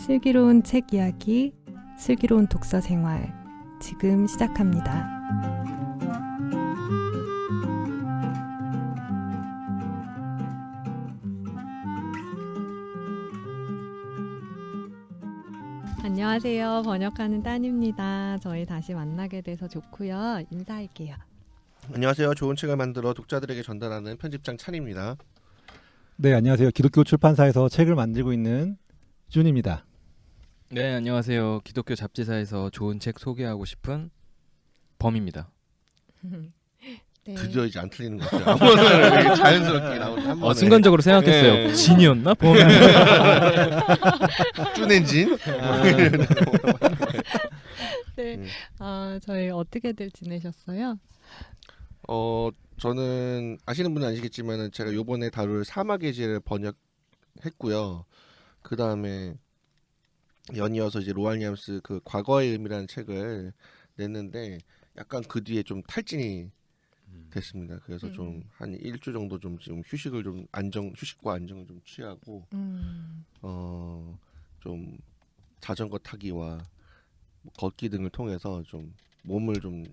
슬기로운 책 이야기, 슬기로운 독서 생활 지금 시작합니다. 안녕하세요. 번역하는 딴입니다. 저희 다시 만나게 돼서 좋고요. 인사할게요. 안녕하세요. 좋은 책을 만들어 독자들에게 전달하는 편집장 찬입니다. 네, 안녕하세요. 기독교 출판사에서 책을 만들고 있는 준입니다. 네, 안녕하세요. 기독교 잡지사에서 좋은 책 소개하고 싶은 범입니다. 네. 드디어 이제 안 틀리는 것 같아요. 아무나 자연스럽게 나오는 한 번에. 순간적으로 생각했어요. 네. 진이었나? 범. 쭈넨진? 네. 저희 어떻게들 지내셨어요? 저는 아시는 분은 아시겠지만 제가 요번에 다룰 사막의 지혜를 번역했고요. 그 다음에 연이어서 이제 로알 리암스 그 과거의 의미라는 책을 냈는데 약간 그 뒤에 좀 탈진이 됐습니다. 그래서 좀 한 일주 정도 좀 지금 휴식을 좀 휴식과 안정을 좀 취하고 좀 자전거 타기와 걷기 등을 통해서 좀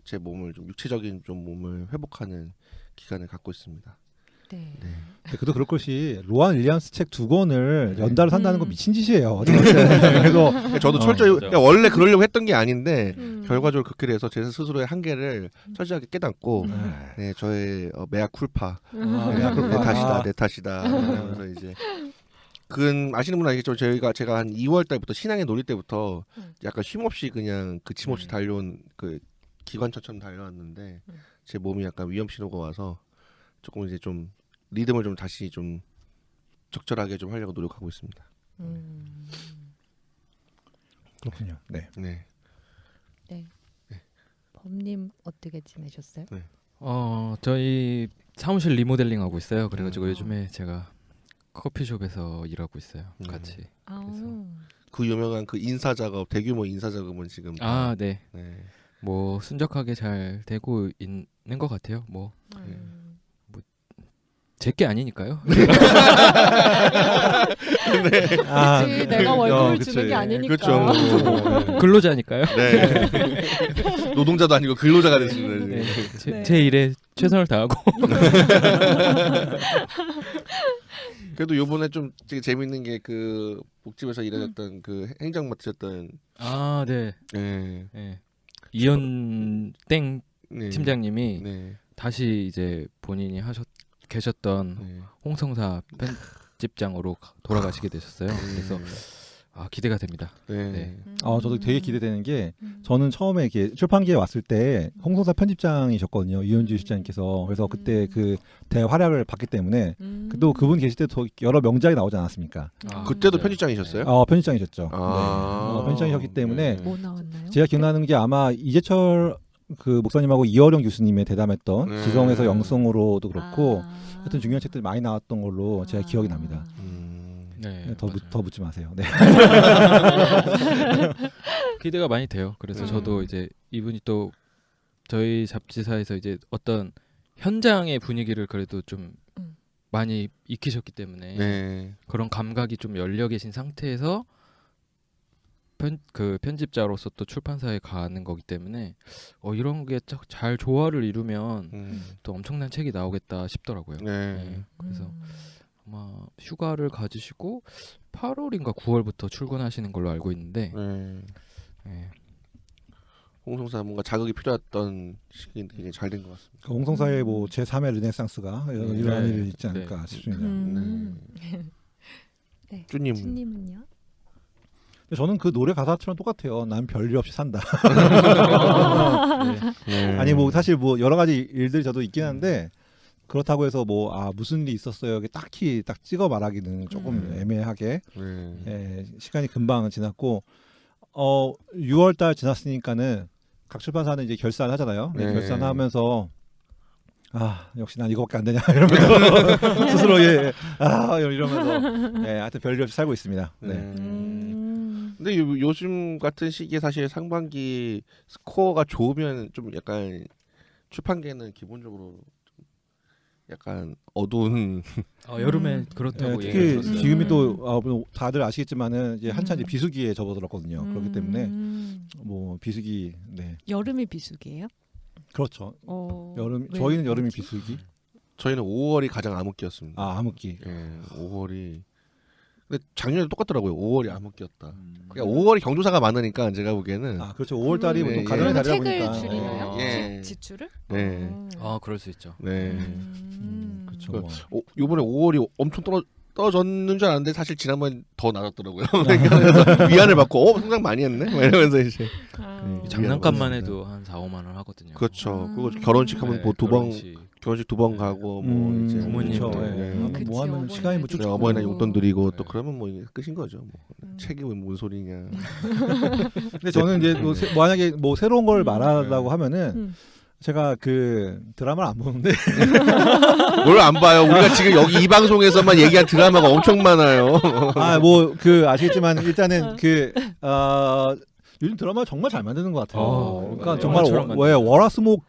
제 몸을 좀 육체적인 좀 몸을 회복하는 기간을 갖고 있습니다. 네. 네. 그래도 그럴 것이 로안 윌리엄스 책 2권을 네. 연달아 산다는 건 미친 짓이에요. 그래서 저도 철저히 맞아. 그러니까 원래 그러려고 했던 게 아닌데 결과적으로 음. 그렇게 돼서 제 스스로의 한계를 철저하게 깨닫고 네, 저의 메아 쿨파 내 탓이다 하면서 이제 아시는 분은 알겠지만 제가 한 2월 달부터 신앙의 논리 때부터 약간 쉼없이 그냥 그침없이 달려온 그 기관차처럼 달려왔는데 제 몸이 약간 위험 신호가 와서 조금 이제 좀 리듬을 좀 다시 좀 적절하게 좀 하려고 노력하고 있습니다. 그렇군요. 네. 네. 네. 범님 어떻게 지내셨어요? 저희 사무실 리모델링 하고 있어요. 그래가지고 요즘에 제가 커피숍에서 일하고 있어요. 같이. 그 유명한 그 인사 작업, 대규모 인사 작업은 지금 네. 네. 뭐 순적하게 잘 되고 있는 것 같아요. 뭐 제게 아니니까요. 그치, 내가 월급을 그치. 주는 게 아니니까. 그렇죠. 근로자니까요. 네. 노동자도 아니고 근로자가 됐습니다. 네. 네. 제 일에 최선을 다하고. 그래도 요번에 좀 되게 재밌는 게 그 복집에서 일하셨던 그 행정 맡으셨던 네. 네. 네. 이현 땡 네. 팀장님이 네. 다시 이제 본인이 계셨던 네. 홍성사 편집장으로 돌아가시게 되셨어요. 그래서 기대가 됩니다. 네. 네. 저도 되게 기대되는 게 저는 처음에 이렇게 출판기에 왔을 때 홍성사 편집장이셨거든요. 이현주 실장님께서. 그래서 그때 그 대활약을 봤기 때문에 또 그분 계실 때 더 여러 명작이 나오지 않았습니까? 그때도 네. 편집장이셨어요? 편집장이셨죠. 네. 편집장이셨기 때문에 뭐 나왔나요? 제가 기억나는 게 아마 이재철 그 목사님하고 이어령 교수님의 대담했던 지성에서 영성으로도 그렇고 하여튼 중요한 책들이 많이 나왔던 걸로 제가 기억이 납니다. 네, 더 묻지 마세요. 네. 기대가 많이 돼요. 그래서 저도 이제 이분이 또 저희 잡지사에서 이제 어떤 현장의 분위기를 그래도 좀 많이 익히셨기 때문에 네. 그런 감각이 좀 열려 계신 상태에서 편집자로서 또 출판사에 가는 거기 때문에 이런 게 잘 조화를 이루면 또 엄청난 책이 나오겠다 싶더라고요. 네. 그래서 아마 휴가를 가지시고 8월인가 9월부터 출근하시는 걸로 알고 있는데 네. 홍성사 뭔가 자극이 필요했던 시기인데 굉장히 잘 된 것 같습니다. 홍성사의 뭐 제3의 르네상스가 이런 일이 있지 않을까 싶습니다. 네. 쭈님. 쭈님은요? 저는 그 노래 가사처럼 똑같아요. 난 별일 없이 산다. 네. 아니 뭐 사실 뭐 여러 가지 일들이 저도 있긴 한데 그렇다고 해서 뭐 무슨 일이 있었어요. 딱히 딱 찍어 말하기는 조금 애매하게 시간이 금방 지났고 6월달 지났으니까는 각 출판사는 이제 결산을 하잖아요. 네. 결산하면서 역시 난 이거밖에 안 되냐 이러면서 스스로 이러면서 하여튼 별일 없이 살고 있습니다. 네. 근데 요즘 같은 시기에 사실 상반기 스코어가 좋으면 좀 약간 출판계는 기본적으로 좀 약간 어두운 여름에 그렇다고 네, 얘기를 특히 들었어요. 지금이 또 다들 아시겠지만은 이제 한참 이제 비수기에 접어들었거든요. 그렇기 때문에 뭐 비수기 네 여름이 비수기예요? 그렇죠. 여름 왜 저희는 여름이 그렇지? 비수기. 저희는 5월이 가장 암흑기였습니다. 아 암흑기. 예, 5월이 근데 작년에 똑같더라고요. 5월이 암흑기였다. 그러니까 5월이 경조사가 많으니까 제가 보기에는 아 그렇죠. 5월 달이 네, 보통 예. 가정의 그러면 달이다 책을 보니까. 줄이나요? 예. 지출을? 네. 그럴 수 있죠. 네. 그렇죠. 그- 뭐. 요번에 5월이 엄청 떨어졌는 줄 알았는데 사실 지난번 더 낮았더라고요. 그러니까 그래서 위안을 받고 성장 많이 했네. 막 이러면서 이제 장난감만 미안합니다. 해도 한 4, 5만 원 하거든요. 그렇죠. 그리고 결혼식 하면 네, 뭐 두 번 결혼식. 2번 가고 뭐 이제 부모님 그렇죠. 또, 예. 네. 그치, 뭐 하면 어머니들 시간이 뭐 또 쭉. 어버이날 음. 용돈 드리고 네. 또 그러면 뭐 이게 끝인 거죠. 뭐 책이 뭔 소리냐. 근데 저는 이제 또 만약에 뭐 새로운 걸 말하려고 네. 하면은 제가 그 드라마를 안 보는데 뭘 안 봐요. 우리가 지금 여기 이 방송에서만 얘기한 드라마가 엄청 많아요. 아 뭐 그 아시겠지만 일단은 요즘 드라마 정말 잘 만드는 것 같아요. 그러니까 맞아요. 정말 영화처럼 왜 만드는 월화수목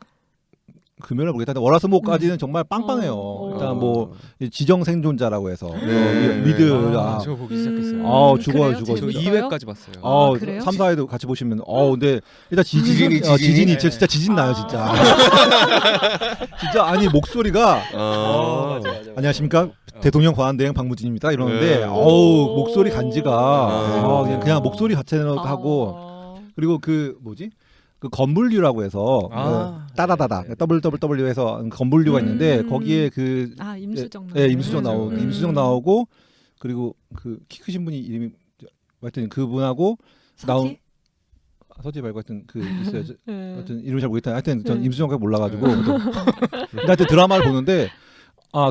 금요일을 모르겠다. 월화수목까지는 정말 빵빵해요. 일단 뭐 지정 생존자라고 해서 네. 미드 저 보기 시작했어요. 죽어요, 그래요? 죽어. 저 재밌어요? 2회까지 봤어요. 그래요? 3, 4회도 같이 보시면 근데 일단 지진이. 지진이 진짜 지진 나요, 진짜. 진짜 아니 목소리가 안녕하십니까? 대통령 권한대행 박무진입니다. 이러는데 네. 목소리 간지가 그냥 목소리 자체는 하고 그리고 그 뭐지? 그 건물류라고 해서 따다다다 WWW에서 건물류가 있는데 거기에 그 임수정 임수정 나오고 임수정 나오고 그리고 그 키 크신 분이 이름이 하여튼 그분하고 나온 서지 말고 하여튼 그 있어요. 하여튼 이름 잘 모르겠다. 하여튼 전 임수정까지 몰라가지고 하여튼 드라마를 보는데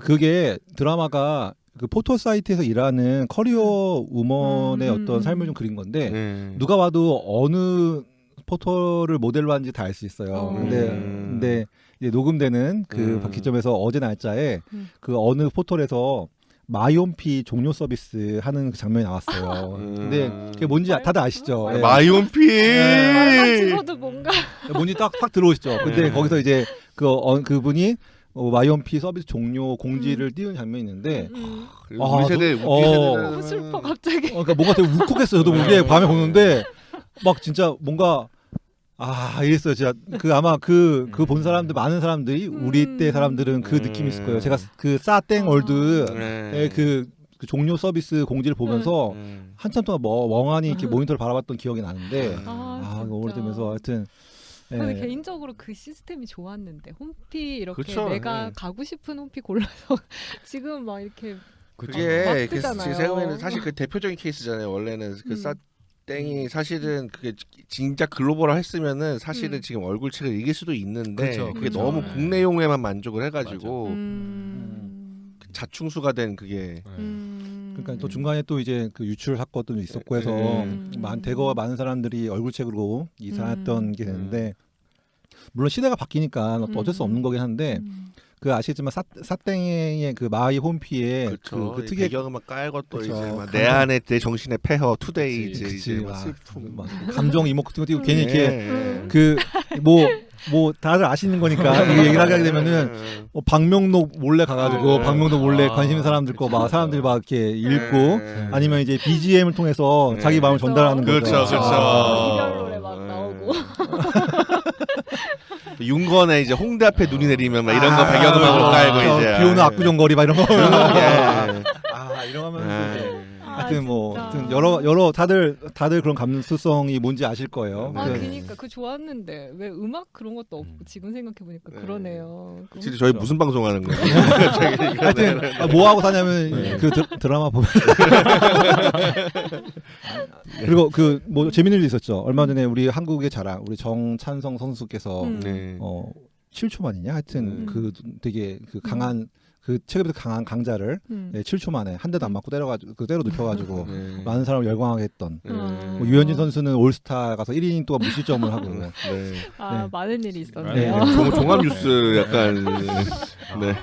그게 드라마가 그 포털 사이트에서 일하는 커리어 우먼의 어떤 삶을 좀 그린 건데 누가 봐도 어느 포털을 모델로 하는지 다 알 수 있어요. 근데 이제 녹음되는 그 기점에서 어제 날짜에 그 어느 포털에서 마이홈피 종료 서비스 하는 그 장면이 나왔어요. 근데 그게 뭔지 다들 아시죠? 예. 마이홈피. 말만 들어도 뭔가 뭔지 확 들어오시죠. 근데 거기서 이제 그분이 마이홈피 서비스 종료 공지를 띄운 장면이 있는데 우리 세대 너무 슬퍼 갑자기. 그러니까 뭔가 되게 울컥했어요. 저도 모르게 밤에 보는데 막 진짜 뭔가 이랬어요. 진짜 아마 그 본 사람들 많은 사람들이 우리 때 사람들은 그 느낌이 있을 거예요. 제가 그 싸땡 월드의 그 종료 서비스 공지를 보면서 한참 동안 멍하니 이렇게 모니터를 바라봤던 기억이 나는데 오래되면서 하여튼 근데 개인적으로 그 시스템이 좋았는데 홈피 이렇게 그쵸, 내가 가고 싶은 홈피 골라서 지금 막 이렇게 그게 뜨잖아요. 제가 보기에는 사실 그 대표적인 케이스잖아요. 원래는 그 땡이 사실은 그게 진짜 글로벌화 했으면은 사실은 지금 얼굴책을 이길 수도 있는데 그쵸, 그게 그쵸. 너무 네. 국내용에만 만족을 해가지고 음. 자충수가 된 그게 그러니까 또 중간에 또 이제 그 유출 사건도 있었고 해서 대거 많은 사람들이 얼굴책으로 이사했던 게 되는데 물론 시대가 바뀌니까 또 어쩔 수 없는 거긴 한데 그 아시겠지만 사땡의 그 마이 홈피에 그쵸. 그 특이의 배경음악 깔고 또 그쵸. 이제 막 내 안에 내 정신의 폐허 투데이즈 그치, 이제 막 막 슬픔 막 감정 이모티콘 띄고 괜히 이렇게 예. 그 뭐 다들 아시는 거니까 이 얘기를 하게 되면은 박명록 몰래 가가지고 박명록 몰래 관심 있는 사람들 거 막 사람들이 막 이렇게 읽고 아니면 이제 BGM을 통해서 자기 마음을 전달하는 거죠. 그렇죠, 그렇죠. 이별 노래 막 나오고. 윤건의 이제 홍대 앞에 눈이 내리면 막 이런 거 배경음악으로 깔고 이제 비 오는 압구정거리 막 이런 거. 예. 이러면서 이제 하여튼 진짜. 하여튼 여러 다들 그런 감수성이 뭔지 아실 거예요. 그니까 그 좋았는데 왜 음악 그런 것도 없고 지금 생각해 보니까 그러네요. 진짜 저희 무슨 방송하는 거예요? 하여튼 뭐 하고 사냐면 그 드라마 보면 그리고 그 뭐 재밌는 일 있었죠. 얼마 전에 우리 한국의 자랑 우리 정찬성 선수께서 네. 7초 만이냐 하여튼 그 되게 그 강한 그 체급에서 강한 강자를 7초 만에 한 대도 안 맞고 때려 눕혀가지고 많은 사람을 열광하게 했던 뭐 유현진 선수는 올스타 가서 1이닝 동안 무실점을 하고 네. 많은 일이 있었네요. 종합 뉴스 약간 네.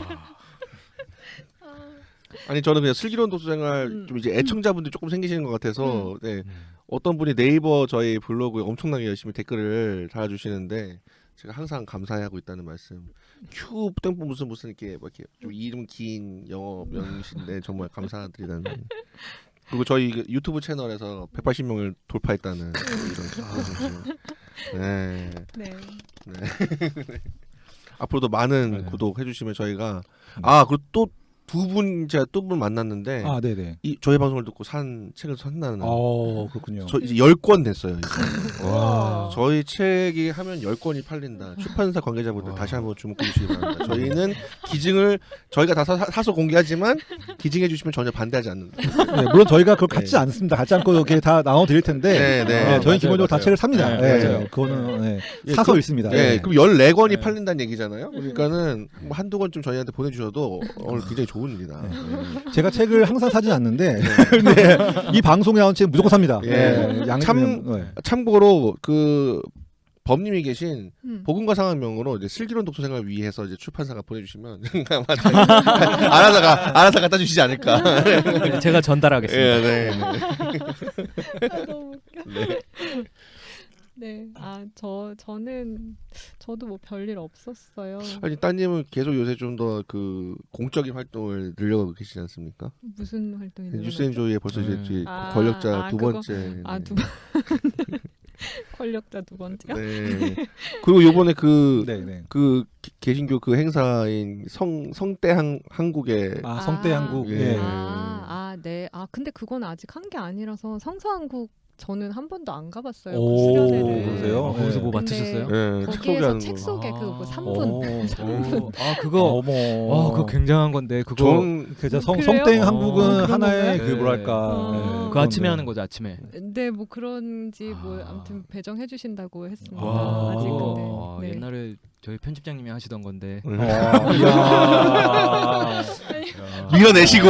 아니 저는 그냥 슬기로운 독서생활 좀 이제 애청자분들이 조금 생기시는 것 같아서 네. 어떤 분이 네이버 저희 블로그에 엄청나게 열심히 댓글을 달아주시는데 제가 항상 감사해하고 있다는 말씀. 큐 땡뽕 무슨 이렇게 뭐 이렇게 좀 이름 긴 영어 명이신데 정말 감사드리다는. 그리고 저희 유튜브 채널에서 180명을 돌파했다는 이런. 네. 네. 네. 앞으로도 많은 네. 구독해 주시면 저희가 그리고 또 제가 또 분 만났는데 아, 네네. 저희 방송을 듣고 산 책을 산다는. 그렇군요. 저 이제 10권 됐어요. 이제. 와. 저희 책이 하면 10권이 팔린다. 출판사 관계자분들 다시 한번 주목해 주시기 바랍니다. 저희는 기증을 저희가 다 사서 공개하지만 기증해 주시면 전혀 반대하지 않는다. 네, 물론 저희가 그걸 갖지 네. 않습니다. 갖지 않고 이렇게 다 나눠 드릴 텐데. 네. 저희는 맞아요, 기본적으로 다 맞아요. 책을 삽니다. 네, 네, 맞아요. 그거는 예, 사서 읽습니다. 네, 네. 그럼 14권이 네. 팔린다는 얘기잖아요. 그러니까는 뭐 한두 권 좀 저희한테 보내주셔도 오늘 굉장히 좋은 일이다. 제가 책을 항상 사진 않는데 네, 이 방송에 나온 책 무조건 삽니다. 예. 네, 참고로 그 법님이 계신 음. 복음과 상황명으로 이제 슬기로운 독서 생활을 위해서 이제 출판사가 보내주시면 알아서 갖다 주시지 않을까. 제가 전달하겠습니다. 예, 네. 너무 웃겨. 네. 네. 저도 뭐 별일 없었어요. 아니 따님은 계속 요새 좀 더 그 공적인 활동을 늘려가고 계시지 않습니까? 무슨 활동이 뉴스앤조이에 벌써 이제 뒤에 아, 권력자 두 그거. 번째. 두 번. 권력자 두 번째요? 네. 그리고 요번에 그 네. 개신교 그 행사인 성대 한국에 성대 한국. 예. 예. 네. 근데 그건 아직 한 게 아니라서 성서한국 저는 한 번도 안 가봤어요. 오, 그 수련회를. 그러세요? 거기서 뭐 근데 맞추셨어요? 예, 책 거기에서 소개하는 책 거. 소개 그뭐 아. 3분. 3분. 그거 어머. 그거 굉장한 건데 그거 전 그죠. 그래요? 성땡 한국은 그런 하나의 건가요? 그 뭐랄까. 어. 그 아침에 하는 거죠 아침에. 네, 뭐 그런지 뭐 아무튼 배정해 주신다고 했습니다. 아. 아직 그거 근데. 네. 옛날에 저희 편집장님이 하시던 건데. 이야. 밀어내시고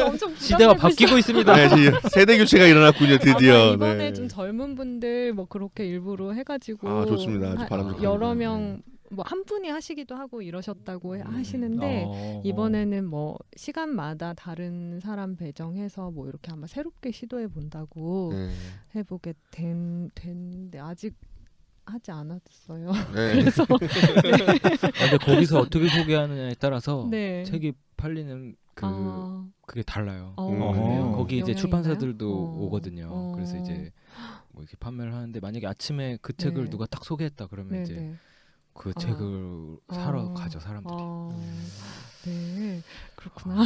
엄청 시대가 부담되고 바뀌고 있습니다. 네, 지금 세대 교체가 일어났군요 드디어. 아마 이번에 네. 좀 젊은 분들 뭐 그렇게 일부러 해가지고 좋습니다. 아주 바람직합니다. 여러 명 뭐 한 분이 하시기도 하고 이러셨다고 하시는데 이번에는 뭐 시간마다 다른 사람 배정해서 뭐 이렇게 아마 새롭게 시도해 본다고 네. 해보게 된데 아직 하지 않았어요. 네. 그래서 근데 거기서 어떻게 소개하느냐에 따라서 네. 책이 팔리는 그게 달라요. 그래요? 거기 이제 영향이 출판사들도 있나요? 오거든요. 그래서 이제 뭐 이렇게 판매를 하는데 만약에 아침에 그 책을 네. 누가 딱 소개했다 그러면 이제 네네. 그 책을 사러 가죠 사람들이. 네, 그렇구나.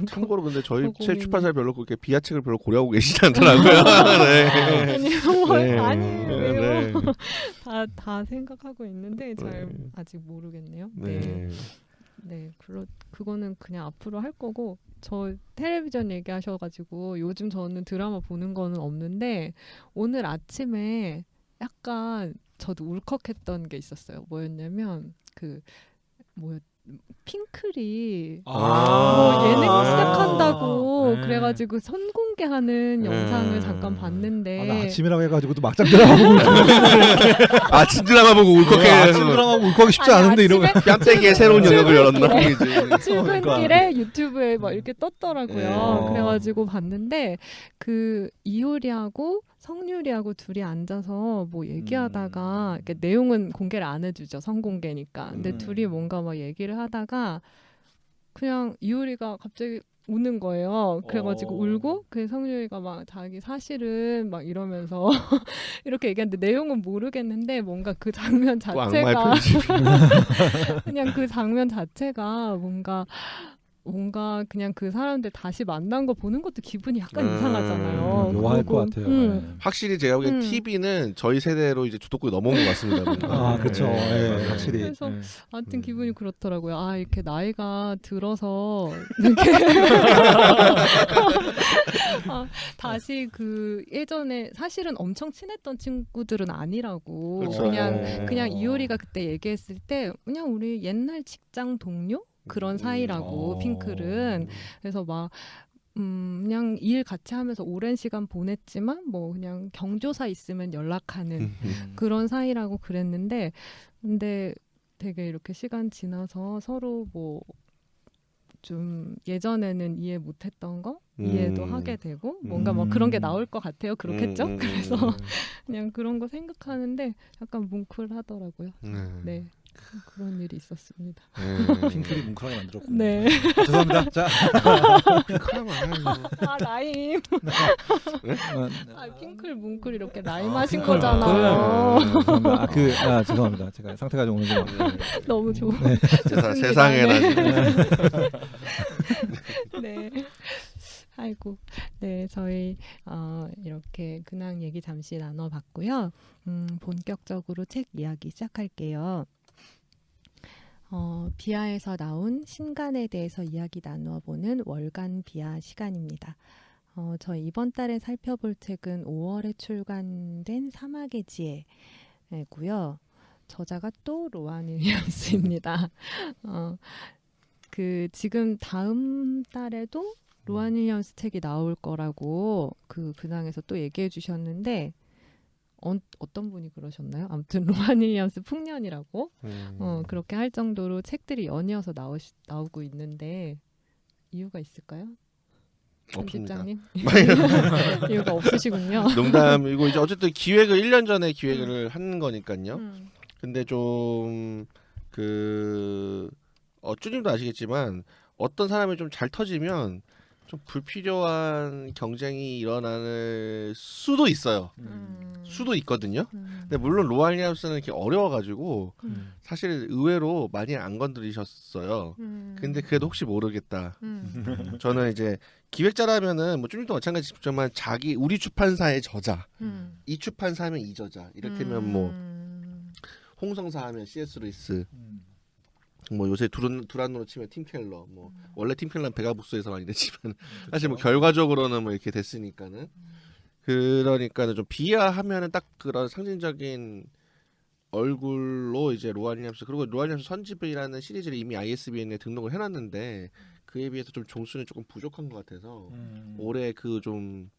참고로 근데 저희 그 책 고민이- 출판사에 별로 그렇게 비하책을 별로 고려하고 계시지 않더라고요. 네. 아니요, 네. 아니에요. 네. 다 생각하고 있는데 잘 네. 아직 모르겠네요. 네. 네, 그거는 그냥 앞으로 할 거고 저 텔레비전 얘기하셔가지고 요즘 저는 드라마 보는 거는 없는데 오늘 아침에 약간 저도 울컥했던 게 있었어요. 뭐였냐면 핑클이 뭐 예능 시작한다고 네. 그래가지고 선공개하는 영상을 잠깐 봤는데 나 아침이라고 해가지고 또 막장 드라마 보고 아침 드라마 보고 울컥해. 아침 드라마 보고 울컥이 쉽지 아니, 않은데 이러면 뺨때기에 새로운 영역을 열었나? 출근길에 유튜브에 막 이렇게 떴더라고요. 네. 그래가지고 봤는데 그 이효리하고 성유리하고 둘이 앉아서 뭐 얘기하다가 이렇게 내용은 공개를 안 해주죠. 성공개니까. 근데 둘이 뭔가 막 얘기를 하다가 그냥 이효리가 갑자기 우는 거예요. 그래가지고 울고 그 성유리가 막 자기 사실은 막 이러면서 이렇게 얘기하는데 내용은 모르겠는데 뭔가 그 장면 또 악마의 자체가 편집. 그냥 그 장면 자체가 뭔가 그냥 그 사람들 다시 만난 거 보는 것도 기분이 약간 이상하잖아요. 묘할 그리고, 것 같아요. 네. 확실히 제가 보기엔 TV는 저희 세대로 이제 주도권이 넘어온 것 같습니다. 뭔가. 그렇죠. 네. 예, 확실히. 그래서 네. 아무튼 기분이 그렇더라고요. 이렇게 나이가 들어서 이렇게 다시 그 예전에 사실은 엄청 친했던 친구들은 아니라고 그렇죠. 그냥 이효리가 그때 얘기했을 때 그냥 우리 옛날 직장 동료 그런 사이라고 핑클은 그래서 막 그냥 일 같이 하면서 오랜 시간 보냈지만 뭐 그냥 경조사 있으면 연락하는 그런 사이라고 그랬는데 근데 되게 이렇게 시간 지나서 서로 뭐 좀 예전에는 이해 못했던 거 이해도 하게 되고 뭔가 뭐 음. 그런 게 나올 것 같아요. 그렇겠죠? 음. 그래서 그냥 그런 거 생각하는데 약간 뭉클하더라고요. 네. 그런 일이 있었습니다. 핑클이 뭉클하게 만들었고. 네. 죄송합니다. 자, 아 라임. 어, 아 핑클 뭉클 이렇게 라임 하신 핑클, 거잖아요. 죄송합니다. 죄송합니다. 제가 상태가 좀 오늘 좀 너무 좋아. 세상에 나 네. 아이고. 네, 저희 이렇게 근황 얘기 잠시 나눠봤고요. 본격적으로 책 이야기 시작할게요. 비아에서 나온 신간에 대해서 이야기 나누어보는 월간 비아 시간입니다. 저희 이번 달에 살펴볼 책은 5월에 출간된 사막의 지혜고요. 저자가 또 로안 윌리엄스입니다. 그 지금 다음 달에도 로안 윌리엄스 책이 나올 거라고 그 근황에서 또 얘기해 주셨는데 어떤 분이 그러셨나요? 아무튼 로안 윌리엄스 풍년이라고 그렇게 할 정도로 책들이 연이어서 나오고 있는데 이유가 있을까요? 없습니다. 편집장님? 이유가 없으시군요. 농담이고 이제 어쨌든 기획을 1년 전에 기획을 한 거니까요. 근데 좀 쭈님도 아시겠지만 어떤 사람이 좀 잘 터지면 좀 불필요한 경쟁이 일어날 수도 있어요. 수도 있거든요. 근데 물론 로안 윌리엄스는 이렇게 어려워가지고 사실 의외로 많이 안 건드리셨어요. 근데 그래도 혹시 모르겠다. 저는 이제 기획자라면은 뭐 쭈님도 마찬가지지만 우리 출판사의 저자, 이 출판사 하면 이 저자, 이를테면 뭐 홍성사 하면 C.S. 루이스, 뭐 요새 두란노로 치면 팀 켈러, 뭐 원래 팀 켈러는 베가부스에서 많이 됐지만 사실 뭐 결과적으로는 뭐 이렇게 됐으니까는 그러니까는 좀 비하하면은 딱 그런 상징적인 얼굴로 이제 로안 윌리엄스, 그리고 로안 윌리엄스 선집이라는 시리즈를 이미 ISBN에 등록을 해놨는데 그에 비해서 좀 종수는 조금 부족한 것 같아서 올해 그 조금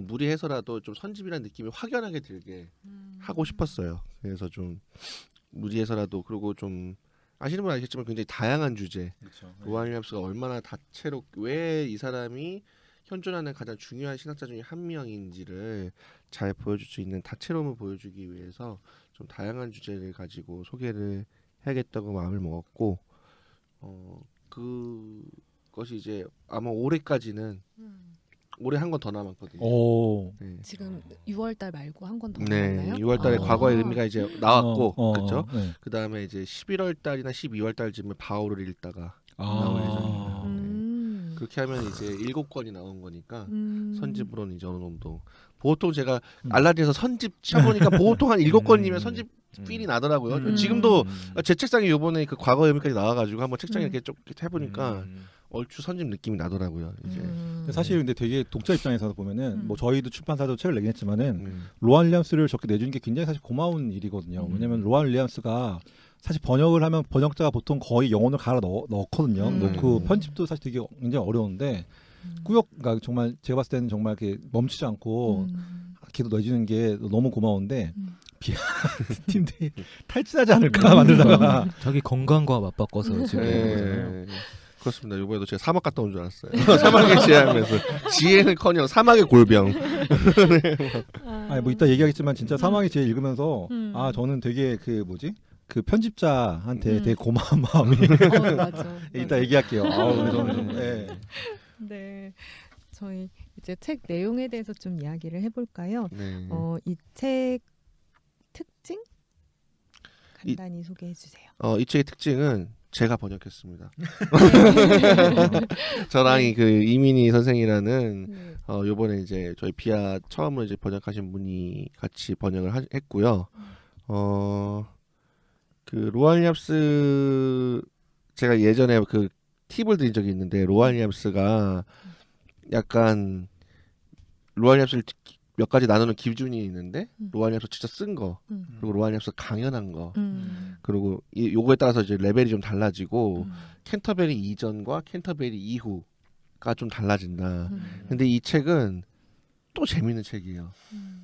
무리해서라도 좀 선집이라는 느낌이 확연하게 들게 하고 싶었어요. 그래서 좀 무리해서라도, 그리고 좀 아시는 분 아시겠지만 굉장히 다양한 주제. 그렇죠. 로안 윌리엄스가 얼마나 다채롭게 왜 이 사람이 현존하는 가장 중요한 신학자 중에 한 명인지를 잘 보여줄 수 있는 다채로움을 보여주기 위해서 좀 다양한 주제를 가지고 소개를 해야겠다고 마음을 먹었고, 그것이 이제 아마 올해까지는 올해 한 권 더 남았거든요. 오. 네. 지금 6월달 말고 한 권 더 네, 나왔나요? 6월달에 과거의 의미가 이제 나왔고, 그렇죠. 네. 그 다음에 이제 11월달이나 12월달쯤에 바울을 읽다가 아. 나올 예정입니다. 음. 그렇게 하면 이제 7권이 나온 거니까 음. 선집으로는 이제 어느 정도, 보통 제가 알라딘에서 선집 쳐보니까 보통 한 7권이면 선집 필이 나더라고요. 지금도 제 책상에 요번에 그 과거의 의미까지 나와가지고 한번 책장에 이렇게 쭉 해보니까 얼추 선집 느낌이 나더라고요. 이제 사실 근데 되게 독자 입장에서 보면은 뭐 저희도 출판사도 책을 내긴 했지만은 음. 로안 윌리엄스를 저렇게 내주는 게 굉장히 사실 고마운 일이거든요. 왜냐면 로안 윌리엄스가 사실 번역을 하면 번역자가 보통 거의 영혼을 갈아 넣거든요. 넣고 편집도 사실 되게 굉장히 어려운데 꾸역, 그러니까 정말 제가 봤을 때는 정말 이렇게 멈추지 않고 계속 내주는 게 너무 고마운데 비하 팀들이 탈진하지 않을까 만들다가 자기 건강과 맞바꿔서 지금 네. 그렇습니다. 이번에도 제가 사막 갔다 온 줄 알았어요. 사막에 지혜하면서 지혜는커녕 사막의 골병. 아니 뭐 이따 얘기하겠지만 진짜 사막의 지혜 읽으면서 아 저는 되게 그 편집자한테 되게 고마운 마음이 맞아. 이따 얘기할게요. 저는 네. 네, 저희 이제 책 내용에 대해서 좀 이야기를 해볼까요? 네. 이 책 특징 간단히 소개해 주세요. 이 책의 특징은 제가 번역했습니다. 저랑 그 이민희 선생이라는 네. 요번에 이제 저희 비아 처음으로 이제 번역하신 분이 같이 번역을 했고요. 그 로안 윌리엄스 제가 예전에 그 팁을 드린 적이 있는데, 로안 윌리엄스가 약간 로안 윌리엄스를 몇 가지 나누는 기준이 있는데 로안 윌리엄스 진짜 쓴 거, 그리고 로안 윌리엄스 강연한 거, 그리고 요거에 따라서 이제 레벨이 좀 달라지고 캔터베리 이전과 캔터베리 이후가 좀 달라진다. 근데 이 책은 또 재밌는 책이에요.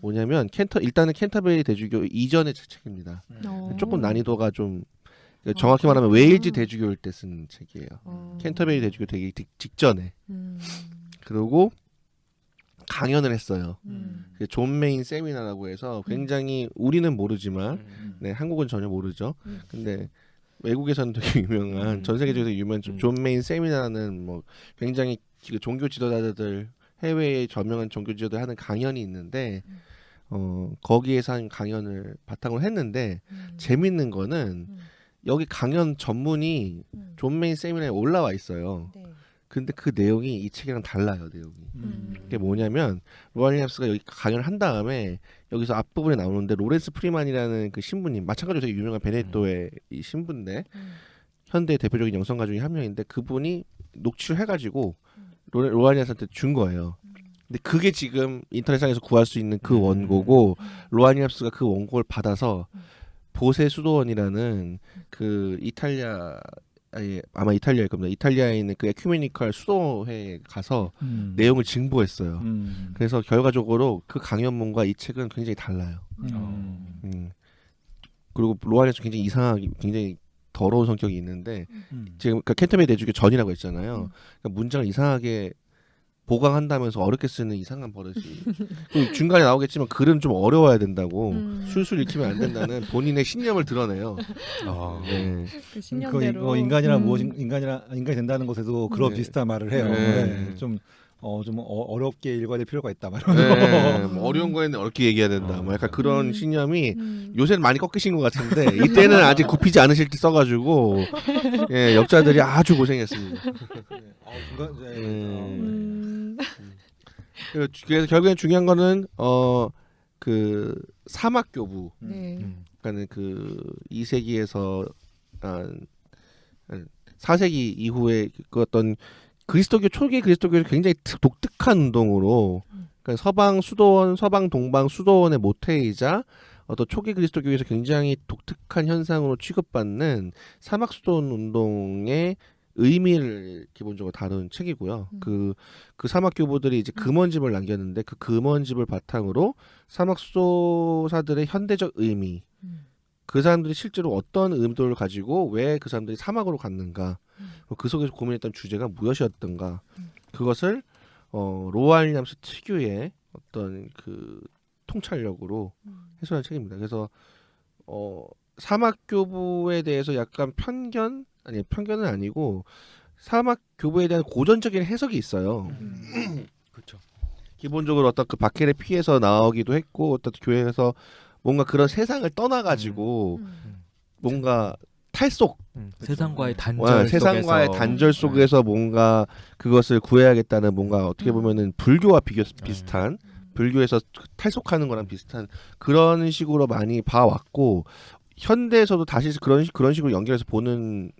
뭐냐면 일단은 캔터베리 대주교 이전의 책입니다. 조금 난이도가 좀 정확히 말하면 웨일즈 대주교일 때 쓴 책이에요. 캔터베리 대주교 되기 직전에. 그리고 강연을 했어요. 존 메인 세미나라고 해서 굉장히 우리는 모르지만 네, 한국은 전혀 모르죠. 근데 외국에서는 되게 유명한 전 세계적으로 유명한 존 메인 세미나라는 뭐 굉장히 종교 지도자들 해외의 저명한 종교 지도자들 하는 강연이 있는데 거기에서 한 강연을 바탕으로 했는데 재밌는 거는 여기 강연 전문이 존 메인 세미나에 올라와 있어요. 네. 근데 그 내용이 이 책이랑 달라요. 내용이. 그게 뭐냐면 로안 윌리엄스가 여기 강연을 한 다음에 여기서 앞부분에 나오는데 로렌스 프리만이라는 그 신부님, 마찬가지로 되게 유명한 베네토의 이 신부인데 현대 대표적인 영성가 중에 한 명인데 그분이 녹취를 해가지고 로안 윌리엄스한테 준 거예요. 근데 그게 지금 인터넷상에서 구할 수 있는 그 원고고 로안 윌리엄스가 그 원고를 받아서 보세 수도원이라는 그 이탈리아 아마 이탈리아일 겁니다. 이탈리아에 있는 그 에큐메니컬 수도회에 가서 내용을 증보했어요. 그래서 결과적으로 그 강연문과 이 책은 굉장히 달라요. 그리고 로안에서 굉장히 이상하게 굉장히 더러운 성격이 있는데 지금 그러니까 캔터베리 대주교 전이라고 했잖아요. 그러니까 문장을 이상하게 보강한다면서 어렵게 쓰는 이상한 버릇이 중간에 나오겠지만 글은 좀 어려워야 된다고 술술 읽히면 안 된다는 본인의 신념을 드러내요. 네. 그 신념대로 인간이란 인간이 된다는 것에도 그런 네. 비슷한 말을 해요. 네. 네. 좀 어렵게 읽어야 될 필요가 있다. 네, 뭐 어려운 거에는 어렵게 얘기해야 된다. 뭐 약간 그런 신념이 요새는 많이 꺾이신 것 같은데 이때는 아직 굽히지 않으실 때 써가지고 예, 역자들이 아주 고생했습니다. 그래서 결국엔 중요한 거는 그 사막 교부, 네. 그러니까는 그 2세기에서 4세기 이후에 그 어떤 그리스도교 초기 그리스도교에서 굉장히 독특한 운동으로 그러니까 서방 수도원, 서방 동방 수도원의 모태이자 어떤 초기 그리스도교에서 굉장히 독특한 현상으로 취급받는 사막 수도원 운동의 의미를 기본적으로 다룬 책이고요. 그 사막 교부들이 이제 금원집을 남겼는데 그 금원집을 바탕으로 사막 수도사들의 현대적 의미, 그 사람들이 실제로 어떤 의도를 가지고 왜 그 사람들이 사막으로 갔는가, 그 속에서 고민했던 주제가 무엇이었던가, 그것을 로안 윌리엄스 특유의 어떤 그 통찰력으로 해소한 책입니다. 그래서 사막 교부에 대해서 약간 편견은 아니고 사막 교부에 대한 고전적인 해석이 있어요. 그렇죠. 기본적으로 어떤 그 박해를 피해서 나오기도 했고 어떤 교회에서 뭔가 그런 세상을 떠나가지고 뭔가 탈속 세상과의 단절 세상과의 속에서. 단절 속에서 뭔가 그것을 구해야겠다는 뭔가 어떻게 보면은 불교와 비슷한 불교에서 탈속하는 거랑 비슷한 그런 식으로 많이 봐왔고 현대에서도 다시 그런 식으로 연결해서 보는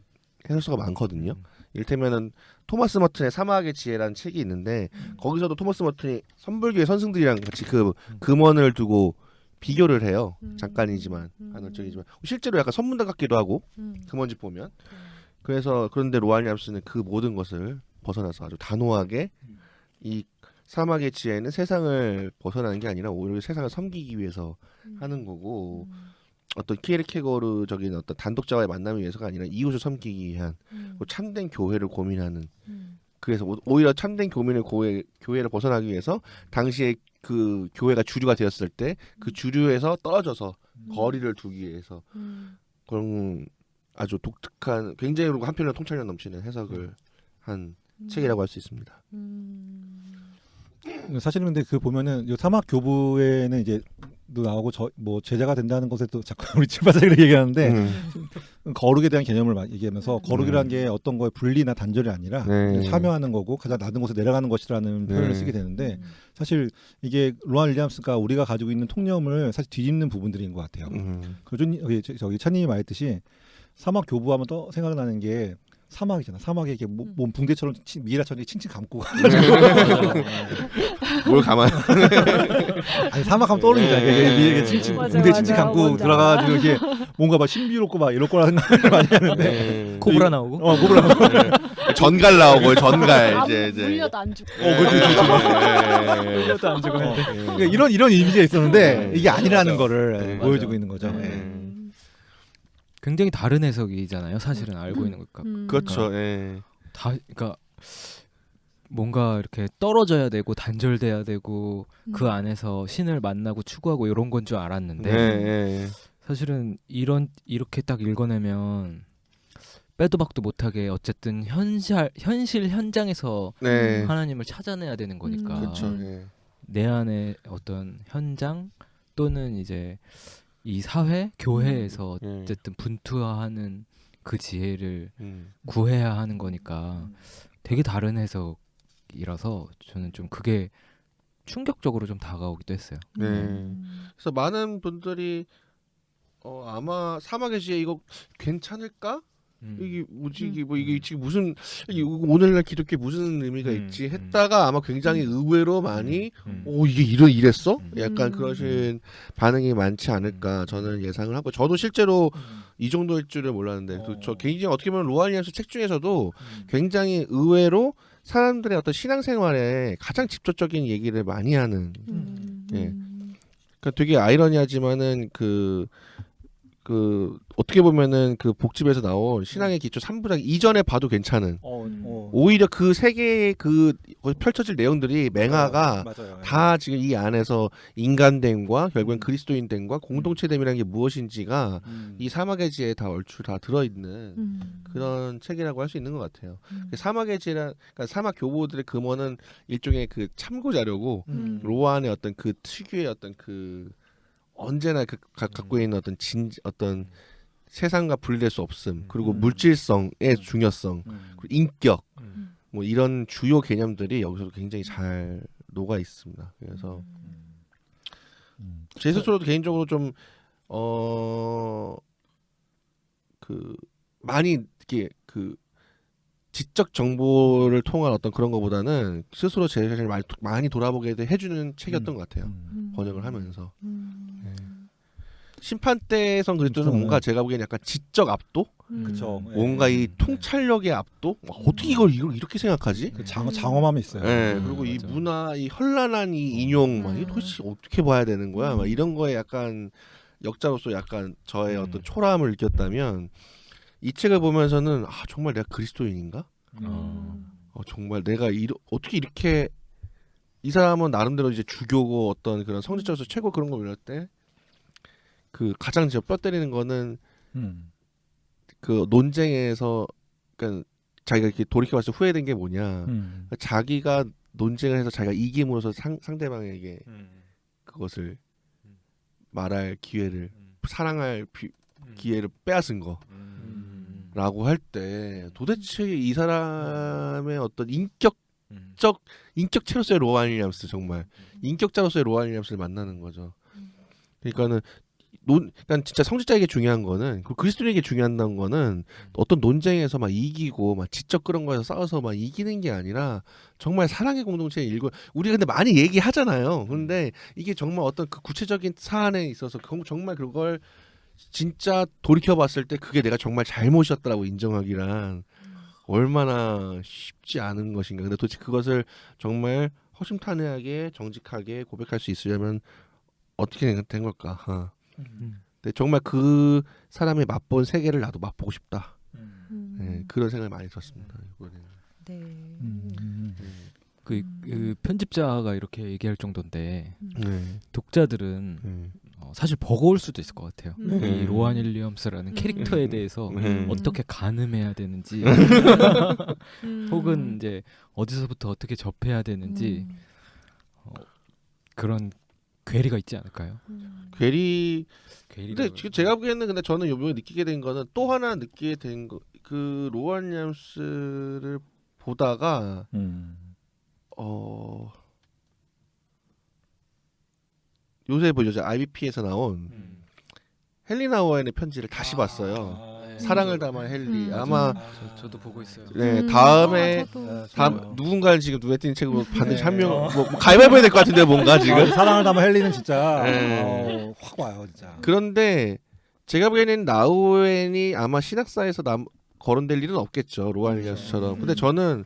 해설서가 많거든요. 이를테면은 토마스 머튼의 사막의 지혜라는 책이 있는데 거기서도 토마스 머튼이 선불교의 선승들이랑 같이 그 금원을 두고 비교를 해요. 잠깐이지만 간헐적이지만 실제로 약간 선문답 같기도 하고 금원집 보면 그래서 그런데 로안 윌리엄스는 그 모든 것을 벗어나서 아주 단호하게 이 사막의 지혜는 세상을 벗어나는 게 아니라 오히려 세상을 섬기기 위해서 하는 거고 어떤 키에르케고르적인 어떤 단독자와의 만남을 위해서가 아니라 이웃을 섬기기 위한 참된 교회를 고민하는 그래서 오히려 참된 교회를 벗어나기 위해서 당시에 그 교회가 주류가 되었을 때 그 주류에서 떨어져서 거리를 두기 위해서 그런 아주 독특한 굉장히 그리고 한편으로 통찰력 넘치는 해석을 한 책이라고 할 수 있습니다. 사실은 근데 그 보면은 요 사막 교부에는 이제 도 나오고 뭐 제자가 된다는 것에 또 자꾸 우리 칠바사기를 얘기하는데 거룩에 대한 개념을 얘기하면서 거룩이라는 게 어떤 거에 분리나 단절이 아니라 참여하는 거고 가장 낮은 곳에 내려가는 것이라는 표현을 쓰게 되는데 사실 이게 로안 윌리엄스가 우리가 가지고 있는 통념을 사실 뒤집는 부분들인 것 같아요. 저기 찬님이 말했듯이 사막 교부하면 또 생각나는 게 사막이잖아. 사막에 이렇게 몸 붕대처럼 미이라처럼 칭칭 감고 뭘 가만? 아니 사막하면 떠오르니까 이게 칭칭 붕대 칭칭 감고 들어가가지고 이렇게 뭔가 막 신비롭고 막 이럴 거라 생각을 많이 하는데 코브라 나오고 코브라 나오고 전갈 나오고 전갈 이제 물려도 안 죽고 물려도 안 죽고 이런 이미지가 있었는데 이게 아니라는 거를 보여주고 있는 거죠. 굉장히 다른 해석이잖아요. 사실은 알고 있는 것과 그렇죠. 예. 다 그러니까 뭔가 이렇게 떨어져야 되고 단절돼야 되고 그 안에서 신을 만나고 추구하고 이런 건 줄 알았는데 예. 사실은 이렇게 딱 읽어내면 빼도 박도 못하게 어쨌든 현실 현장에서 네. 하나님을 찾아내야 되는 거니까 그렇죠. 예. 내 안에 어떤 현장 또는 이제 이 사회 교회에서 예. 어쨌든 분투하는 그 지혜를 음. 구해야 하는 거니까 되게 다른 해석이라서 저는 좀 그게 충격적으로 좀 다가오기도 했어요. 네. 그래서 많은 분들이 아마 사막의 지혜 이거 괜찮을까? 이게 뭐지 이게 뭐 이게 지금 무슨 이게 오늘날 기독교에 무슨 의미가 있지 했다가 아마 굉장히 의외로 많이 이게 이랬어? 약간 그러신 반응이 많지 않을까 저는 예상을 하고 저도 실제로 이 정도일 줄을 몰랐는데 저 개인적으로 어떻게 보면 로아니아스 책 중에서도 굉장히 의외로 사람들의 어떤 신앙생활에 가장 직접적인 얘기를 많이 하는 예. 그러니까 되게 아이러니하지만은 그 어떻게 보면은 그 복집에서 나온 신앙의 기초 3부작 이전에 봐도 괜찮은 오히려 그 세 개의 그 펼쳐질 내용들이 맹아가 맞아요. 다 지금 이 안에서 인간됨과 결국엔 그리스도인됨과 공동체됨이라는 게 무엇인지가 이 사막의 지혜에 다 얼추 다 들어있는 그런 책이라고 할 수 있는 것 같아요. 사막의 지혜란 그러니까 사막 교보들의 금원은 일종의 그 참고 자료고 로안의 어떤 그 특유의 어떤 그 언제나 갖고 있는 어떤 세상과 분리될 수 없음 그리고 물질성의 중요성 그리고 인격 뭐 이런 주요 개념들이 여기서도 굉장히 잘 녹아 있습니다. 그래서 제 스스로도 개인적으로 좀 그 많이 이렇게 그 지적 정보를 통한 어떤 그런 거보다는 스스로 제 자신을 많이 돌아보게 해주는 책이었던 것 같아요. 번역을 하면서. 네. 심판대성 그리스도는 뭔가 제가 보기엔 약간 지적 압도? 그렇죠. 뭔가 이 통찰력의 압도? 어떻게 이걸 이렇게 생각하지? 그 장엄함이 있어요. 네, 그리고 이 맞아. 문화, 이 현란한 이 인용, 막 이게 도대체 어떻게 봐야 되는 거야? 막 이런 거에 약간 역자로서 약간 저의 어떤 초라함을 느꼈다면 이 책을 보면서는 정말 내가 그리스도인인가? 정말 내가 어떻게 이렇게 이 사람은 나름대로 이제 주교고 어떤 그런 성직자로서 최고 그런 걸 올릴 때 그 가장 뼈 때리는 거는 그 논쟁에서 그러니까 자기가 이렇게 돌이켜봤을 때 후회된 게 뭐냐 자기가 논쟁을 해서 자기가 이김으로써 상대방에게 그것을 말할 기회를 사랑할 기회를 빼앗은 거라고 할 때 도대체 이 사람의 어떤 인격체로서의 로안 윌리엄스 정말 인격자로서의 로안 윌리엄스를 만나는 거죠. 그러니까는 그러니까 진짜 성직자에게 중요한 거는 그리스도인에게 중요한 거는 어떤 논쟁에서 막 이기고 막 지적 그런 거에서 싸워서 막 이기는 게 아니라 정말 사랑의 공동체에 우리가 근데 많이 얘기하잖아요. 그런데 이게 정말 어떤 그 구체적인 사안에 있어서 정말 그걸 진짜 돌이켜봤을 때 그게 내가 정말 잘못이었다라고 인정하기란 얼마나 쉽지 않은 것인가. 근데 도대체 그것을 정말 허심탄회하게 정직하게 고백할 수 있으려면 어떻게 된 걸까? 근데 정말 그 사람이 맛본 세계를 나도 맛보고 싶다. 네, 그런 생각이 많이 들었습니다. 이번에는. 네. 그 편집자가 이렇게 얘기할 정도인데 네. 독자들은 사실 버거울 수도 있을 것 같아요. 네. 이 로안 윌리엄스라는 캐릭터에 대해서 어떻게 가늠해야 되는지 혹은 이제 어디서부터 어떻게 접해야 되는지 그런 괴리가 있지 않을까요? 근데 지금 제가 보기에는 근데 저는 요번에 느끼게 된 거는 또 하나 느끼게 된 거 그 로안 윌리엄스를 보다가 요새 보죠. IBP에서 나온 헬리나 오웬의 편지를 다시 봤어요. 사랑을 담아 헬리. 아마 저도 보고 있어요. 네, 다음에 저도. 누군가는 지금 눈에 띄는 책으로 반드시 한 명 뭐 가위바위보 해야 될 것 같은데 뭔가 지금. 사랑을 담아 헬리는 진짜 네. 확 와요 진짜. 그런데 제가 보기에는 나우엔이 아마 신학사에서 거론될 일은 없겠죠. 로안 윌리엄스처럼. 근데 저는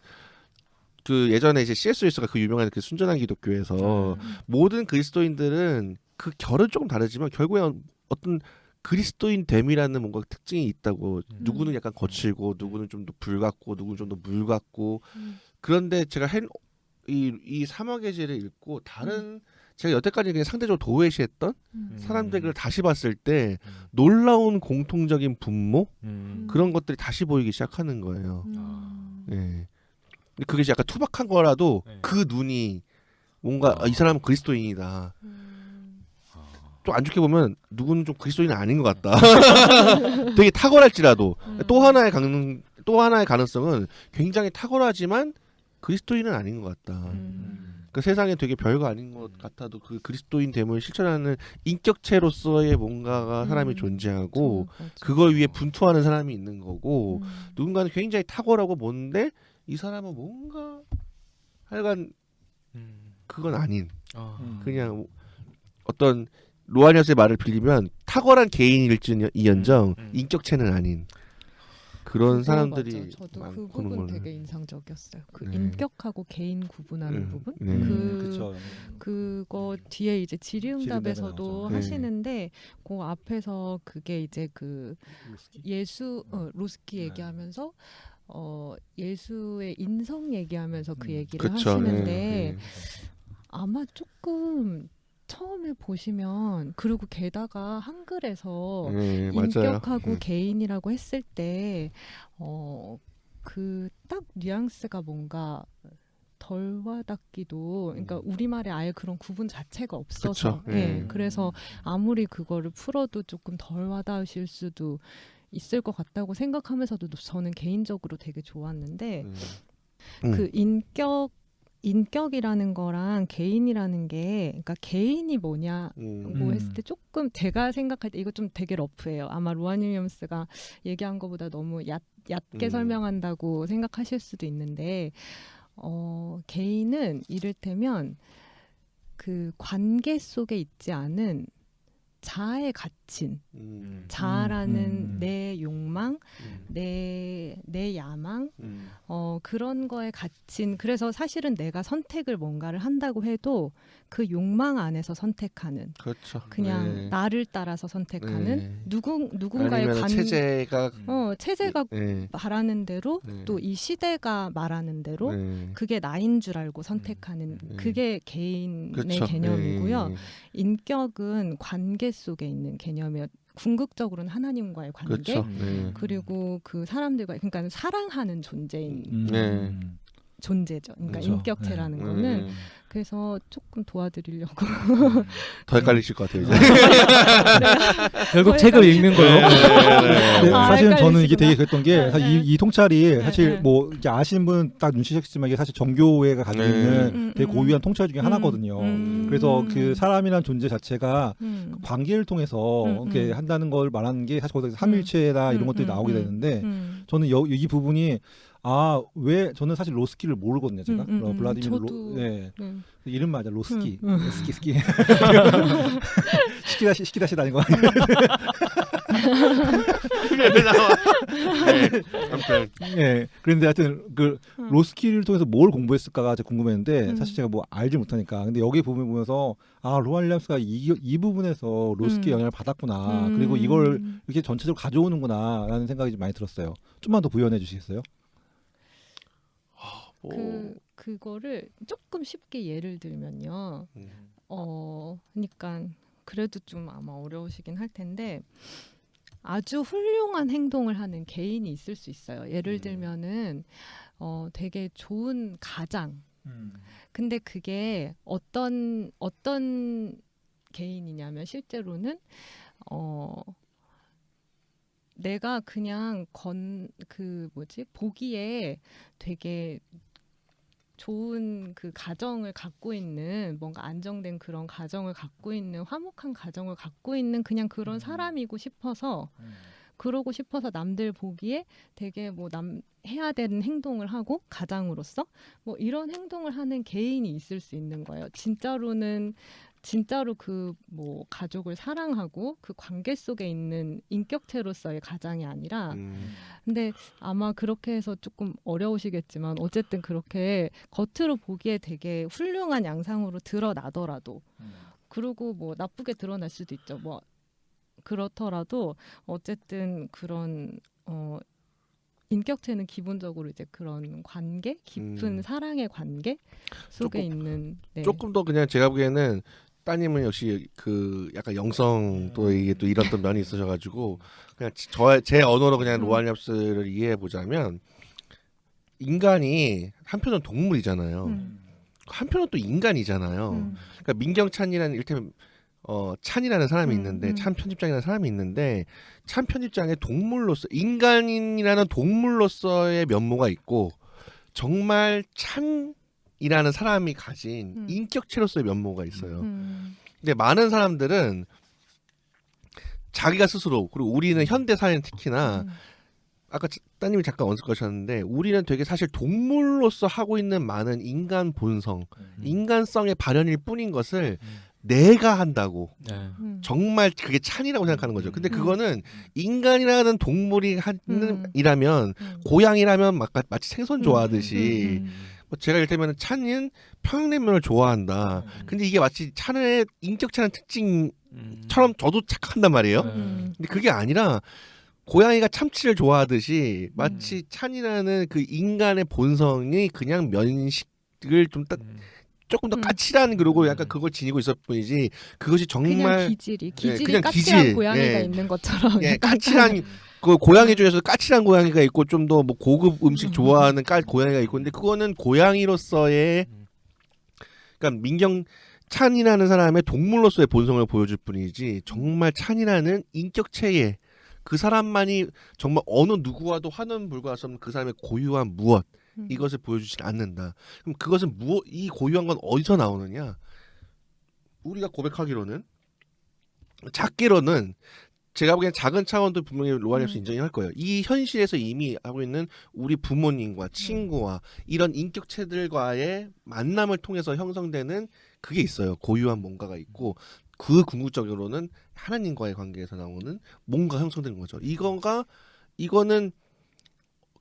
그 예전에 이제 C.S. 루이스가 그 유명한 그 순전한 기독교에서 모든 그리스도인들은 그 결은 조금 다르지만 결국에 어떤 그리스도인 됨이라는 뭔가 특징이 있다고. 누구는 약간 거칠고 누구는 좀 더 불 같고 누구는 좀 더 물 같고. 그런데 제가 이 사막의 죄를 읽고 다른 제가 여태까지 그냥 상대적으로 도외시했던 사람들을 다시 봤을 때 놀라운 공통적인 분모 그런 것들이 다시 보이기 시작하는 거예요. 예. 근데 그게 약간 투박한 거라도 그 눈이 뭔가 이 사람은 그리스도인이다. 좀 안 좋게 보면 누구는 좀 그리스도인은 아닌 것 같다. 되게 탁월할지라도 또 하나의 가능성은 굉장히 탁월하지만 그리스도인은 아닌 것 같다. 그 세상에 되게 별거 아닌 것 같아도 그 그리스도인 됨을 실천하는 인격체로서의 뭔가가 사람이 존재하고 그걸 위해 분투하는 사람이 있는 거고 누군가는 굉장히 탁월하고 뭔데 이 사람은 뭔가 하여간 그건 아닌 그냥 어떤 로아니아스의 말을 빌리면 탁월한 개인일지언정 인격체는 아닌 그런 사람들이 맞아. 저도 그 많고 부분 되게 인상적이었어요. 그 네. 인격하고 개인 구분하는 부분. 그쵸. 그거 뒤에 이제 질의응답에서도 질의응답에 하시는데 그 앞에서 그게 이제 그 로스키 얘기하면서 예수의 인성 얘기하면서 그 얘기를 그쵸. 하시는데 아마 조금 처음에 보시면 그리고 게다가 한글에서 인격하고 맞아요. 개인이라고 했을 때 그 딱 뉘앙스가 뭔가 덜 와닿기도 그러니까 우리말에 아예 그런 구분 자체가 없어서 그쵸. 예. 그래서 아무리 그거를 풀어도 조금 덜 와닿으실 수도 있을 것 같다고 생각하면서도 저는 개인적으로 되게 좋았는데 그 인격이라는 거랑 개인이라는 게 그러니까 개인이 뭐냐고 했을 때 조금 제가 생각할 때 이거 좀 되게 러프해요. 아마 로안 윌리엄스가 얘기한 것보다 너무 얕게 설명한다고 생각하실 수도 있는데 개인은 이를테면 그 관계 속에 있지 않은 자아에 갇힌 자아라는 내 욕망, 내 야망 그런 거에 갇힌 그래서 사실은 내가 선택을 뭔가를 한다고 해도 그 욕망 안에서 선택하는 그렇죠. 그냥 나를 따라서 선택하는 누군가의 아니면 체제가 바라는 대로 또 이 시대가 말하는 대로 그게 나인 줄 알고 선택하는 그게 개인의 그쵸. 개념이고요. 인격은 관계 속에 있는 개념이에요. 궁극적으로는 하나님과의 관계 그렇죠. 그리고 그 사람들과 그러니까 사랑하는 존재인 존재죠. 그러니까 그렇죠. 인격체라는 거는 그래서 조금 도와드리려고 더 헷갈리실 것 같아요. 이제. 결국 책을 읽는 거요. 네, 아, 사실은 저는 헷갈리시구나. 이게 되게 그랬던 게 사실 이 통찰이 사실 네. 뭐 이제 아시는 분은 딱 눈치채겠지만 이게 사실 정교회가 가지고 있는 되게 고유한 통찰 중에 하나거든요. 그래서 그 사람이란 존재 자체가 관계를 통해서 이렇게 한다는 걸 말하는 게 사실 거기서 삼일체나 이런 것들이 나오게 되는데 저는 이 부분이 왜 저는 사실 로스키를 모르거든요. 제가 블라디미르 이름 맞아 로스키 스키 시키다시 다닌 거 아니에요? 왜 나와? 아무튼 그런데 하여튼 그 로스키를 통해서 뭘 공부했을까가 제가 궁금했는데 사실 제가 뭐 알지 못하니까 근데 여기 부분 보면서 로안 윌리엄스가 이 부분에서 로스키 영향을 받았구나 그리고 이걸 이렇게 전체적으로 가져오는구나라는 생각이 좀 많이 들었어요. 좀만 더 부연해 주시겠어요? 그거를 조금 쉽게 예를 들면요. 그러니까 그래도 좀 아마 어려우시긴 할 텐데 아주 훌륭한 행동을 하는 개인이 있을 수 있어요. 예를 들면은 되게 좋은 가장. 근데 그게 어떤 개인이냐면 실제로는 내가 그냥 보기에 되게 좋은 그 가정을 갖고 있는 뭔가 안정된 그런 가정을 갖고 있는 화목한 가정을 갖고 있는 그냥 그런 사람이고 싶어서 그러고 싶어서 남들 보기에 되게 뭐 해야 되는 행동을 하고 가장으로서 뭐 이런 행동을 하는 개인이 있을 수 있는 거예요. 진짜로 그 뭐 가족을 사랑하고 그 관계 속에 있는 인격체로서의 가장이 아니라 근데 아마 그렇게 해서 조금 어려우시겠지만 어쨌든 그렇게 겉으로 보기에 되게 훌륭한 양상으로 드러나더라도 그리고 뭐 나쁘게 드러날 수도 있죠. 뭐 그렇더라도 어쨌든 그런 인격체는 기본적으로 이제 그런 관계, 깊은 사랑의 관계 속에 있는 네. 조금 더 그냥 제가 보기에는 따님은 역시 그 약간 영성 또 이게 또 이런 또 면이 있으셔가지고 그냥 제 언어로 그냥 로알jap스를 이해해 보자면 인간이 한편은 동물이잖아요. 한편은 또 인간이잖아요. 그러니까 민경찬이라는 이를테면 찬이라는 사람이 있는데 찬 편집장이라는 사람이 있는데 찬 편집장의 동물로서 인간이라는 동물로서의 면모가 있고 정말 찬이라는 사람이 가진 인격체로서의 면모가 있어요. 근데 많은 사람들은 자기가 스스로 그리고 우리는 현대 사회는 특히나 아까 따님이 잠깐 언급하셨는데 우리는 되게 사실 동물로서 하고 있는 많은 인간 본성, 인간성의 발현일 뿐인 것을 내가 한다고 정말 그게 찬이라고 생각하는 거죠. 근데 그거는 인간이라는 동물이 이라면 고양이라면 마치 생선 좋아하듯이 제가 이를테면 찬은 평양냉면을 좋아한다. 근데 이게 마치 찬의 인격차는 특징처럼 저도 착각한단 말이에요. 근데 그게 아니라 고양이가 참치를 좋아하듯이 마치 찬이라는 그 인간의 본성이 그냥 면식을 좀 조금 더 까칠한 그러고 약간 그걸 지니고 있을 뿐이지 그것이 정말 그냥 기질이 그냥 까칠한 기질. 고양이가 예. 있는 것처럼 예, 까칠한 그 고양이 중에서 까칠한 고양이가 있고 좀 더 뭐 고급 음식 좋아하는 고양이가 있고 근데 그거는 고양이로서의 그러니까 민경찬이라는 사람의 동물로서의 본성을 보여줄 뿐이지 정말 찬이라는 인격체의 그 사람만이 정말 어느 누구와도 화는 불과할 수 없는 그 사람의 고유한 무엇 이것을 보여주지 않는다. 그럼 그것은 이 고유한 건 어디서 나오느냐? 우리가 고백하기로는 작게로는 제가 보기엔 작은 차원도 분명히 로알jap스 인정이 할 거예요. 이 현실에서 이미 하고 있는 우리 부모님과 친구와 이런 인격체들과의 만남을 통해서 형성되는 그게 있어요. 고유한 뭔가가 있고 그 궁극적으로는 하나님과의 관계에서 나오는 뭔가 형성되는 거죠. 이거는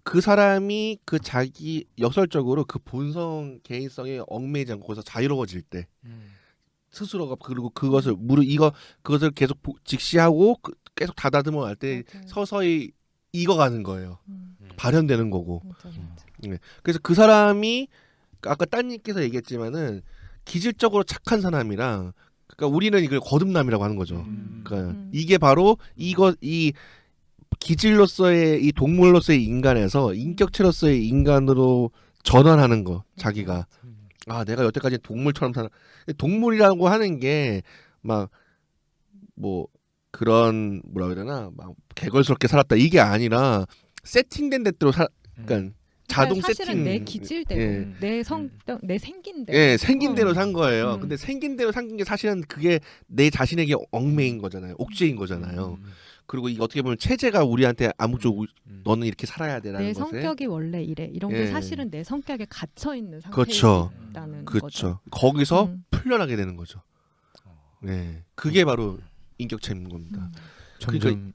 그 사람이 그 자기 역설적으로 그 본성 개인성에 얽매이지 않고 거기서 자유로워질 때 스스로가 그리고 그것을 그것을 계속 직시하고 계속 다다듬어 갈 때 서서히 익어가는 거예요. 발현되는 거고. 네. 그래서 그 사람이 아까 따님께서 얘기했지만은 기질적으로 착한 사람이랑 그러니까 우리는 이걸 거듭남이라고 하는 거죠. 그러니까 이게 바로 이 기질로서의 이 동물로서의 인간에서 인격체로서의 인간으로 전환하는 거 자기가 내가 여태까지 동물처럼 사는 동물이라고 하는 게 막 뭐 그런 뭐라 그래야 되나 막 개걸스럽게 살았다 이게 아니라 세팅된 대로 그러니까 자동 사실은 세팅 내 기질대로 내 성격 내 생긴 대로 예, 생긴 대로 산 거예요. 근데 생긴 대로 산 게 사실은 그게 내 자신에게 얽매인 거잖아요. 옥죄인 거잖아요. 그리고 이게 어떻게 보면 체제가 우리한테 아무쪼록 너는 이렇게 살아야 돼라는 내 것에 성격이 원래 이래 이런 게 사실은 내 성격에 갇혀 있는 상태에 그렇죠. 있다는 그렇죠. 거죠. 거기서 풀려나게 되는 거죠. 네, 그게 바로 인격체인 겁니다. 점점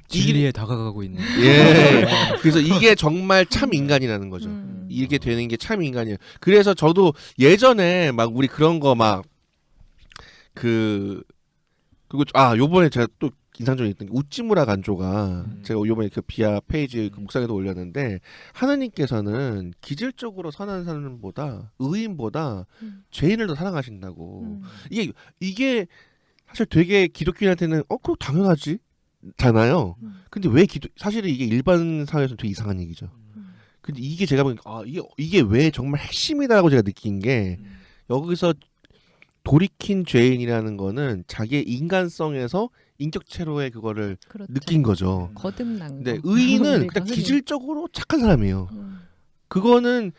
진리에 다가가고 있는. 예. 그래서 이게 정말 참 인간이라는 거죠. 이게 되는 게 참 인간이에요. 그래서 저도 예전에 막 우리 그런 거 막 그리고 요번에 제가 또 인상적인 있던 게 우찌무라 간조가 제가 요번에 그 비아 페이지 그 묵상에도 올렸는데 하나님께서는 기질적으로 선한 사람보다 의인보다 죄인을 더 사랑하신다고. 이게 사실 되게 기독교인한테는 그럼 당연하지 잖아요. 근데 왜 사실은 이게 일반 사회에서는 되게 이상한 얘기죠. 근데 이게 제가 보니까 이게 왜 정말 핵심이다라고 제가 느낀 게 여기서 돌이킨 죄인이라는 거는 자기의 인간성에서 인격체로의 그거를 그렇죠. 느낀 거죠. 거듭난 근데 거. 의인은 그냥 기질적으로 착한 사람이에요. 그거는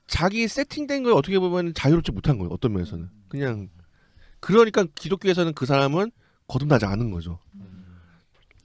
자기 세팅된 걸 어떻게 보면 자유롭지 못한 거예요. 어떤 면에서는. 그냥 그러니까 기독교에서는 그 사람은 거듭나지 않은 거죠.